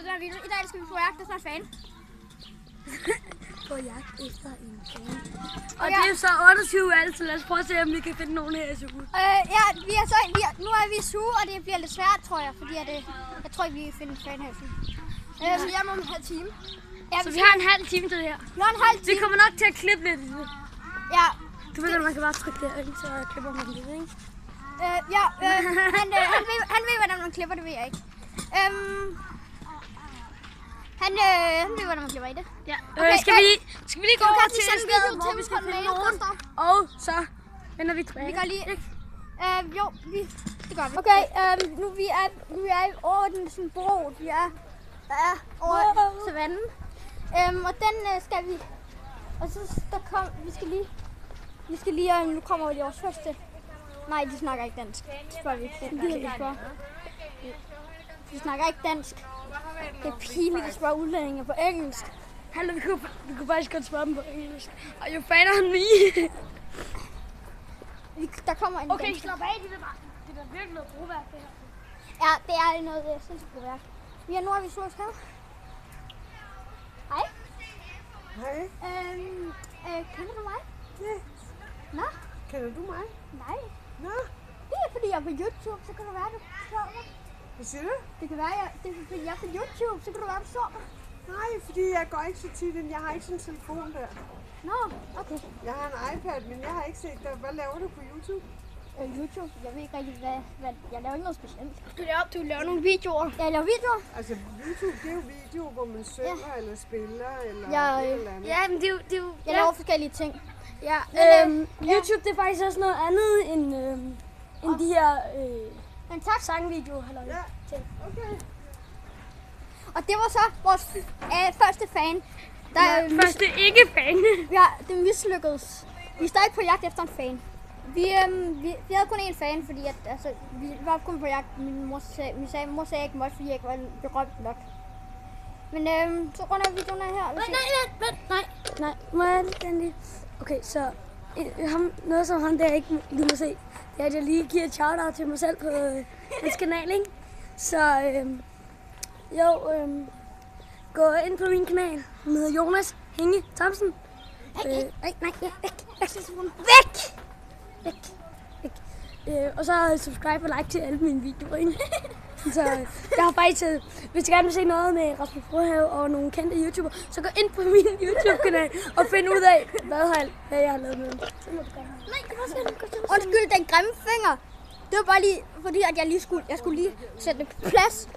den her video. I dag skal vi på jagt efter en fan. På jagt efter en fan. Og det er så 28 valg, så lad os prøve at se, om vi kan finde nogen her i suge. Ja, nu er vi i suge, og det bliver lidt svært, tror jeg. Fordi jeg tror ikke, vi kan finde en fan her i suge. Så jeg må om en halv time. Ja, så vi har en halv time til det her. Vi har en halv time. Vi kommer nok til at klippe lidt i det. Ja. Du ved, at man kan bare trykke derind, så klipper man det, ikke? Han ved, hvordan man klipper det, ved jeg ikke. Han ved, hvordan man klipper i det. Ja. Okay, skal vi lige gå over til stedet, hvor vi skal finde nogen? Og så vender vi tilbage. Vi gør lige... det gør vi. Okay, nu vi er over den sådan bro. Vi er over savannen. Og den skal vi... Og så vi skal lige... Nu kommer vi vores første. Nej, de snakker ikke dansk. Det spørger vi ikke. De snakker ikke dansk. Det er pinligt at spørge udlændinge på engelsk. Hallo, vi kunne faktisk godt spørge dem på engelsk. Og jo faner han lige. Der kommer en okay, slap af. Det er virkelig noget broværk, det her. Ja, det er noget sindssygt broværk. Nu har vi så skrevet. Hej. Hej. Kender du mig? Ja. Nå? Kender du mig? Nej. Nå? Det er fordi jeg er på YouTube, så kan du være, du så mig. Hvad siger du? Det kan være, det er fordi jeg er på YouTube, så kan du være, du så mig. Nej, fordi jeg går ikke så tit ind. Jeg har ikke sådan en telefon der. Nå, okay. Jeg har en iPad, men jeg har ikke set dig. Hvad laver du på YouTube? YouTube? Jeg ved ikke rigtig, hvad... Jeg laver ikke noget specielt. Du laver nogle videoer. Ja, jeg laver videoer. Altså, YouTube, det er jo videoer, hvor man synger eller spiller eller et eller andet. Ja, men det er jo... Jeg laver forskellige ting. Ja, YouTube, det er faktisk også noget andet end de her sangvideoer. Ja, okay. Og det var så vores første fan. Første ikke-fan. Det mislykkedes. Vi er stadig på jagt efter en fan. Vi havde kun én fan, fordi vi var kun på jagt. Min mor sagde ikke måtte, fordi jeg ikke var berømt nok. Men så runder videoen af her. Nej. Må jeg lige? Okay, så noget som han der ikke lige må se, det er, at jeg lige giver et shout-out til mig selv på hans kanal, ikke? Så gå ind på min kanal. Han hedder Jonas Hinge Thomsen. Væk! Og så subscribe og like til alle mine videoer, ikke? Så jeg har faktisk, hvis du gerne vil se noget med Rasmus Brohave og nogle kendte YouTuber, så gå ind på min YouTube-kanal og find ud af, hvad jeg har lavet med dem. Undskyld, den grimme finger. Det var bare lige, fordi at jeg skulle lige sætte det på plads.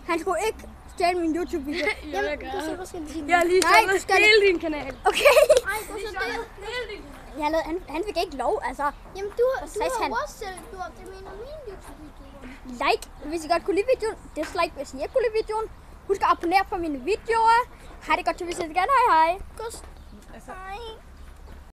Han skulle ikke stjæle min YouTube-video. Jeg har lige stjålet hele din kanal. Okay. Nej, han fik ikke lov, altså. Jamen, du har også selv gjort det med min YouTube-video. Like, hvis I godt kunne lide videoen. Dislike, hvis I ikke kunne lide videoen. Husk at abonnere på mine videoer. Ha' det godt til, vi ses igen. Hej. Hej.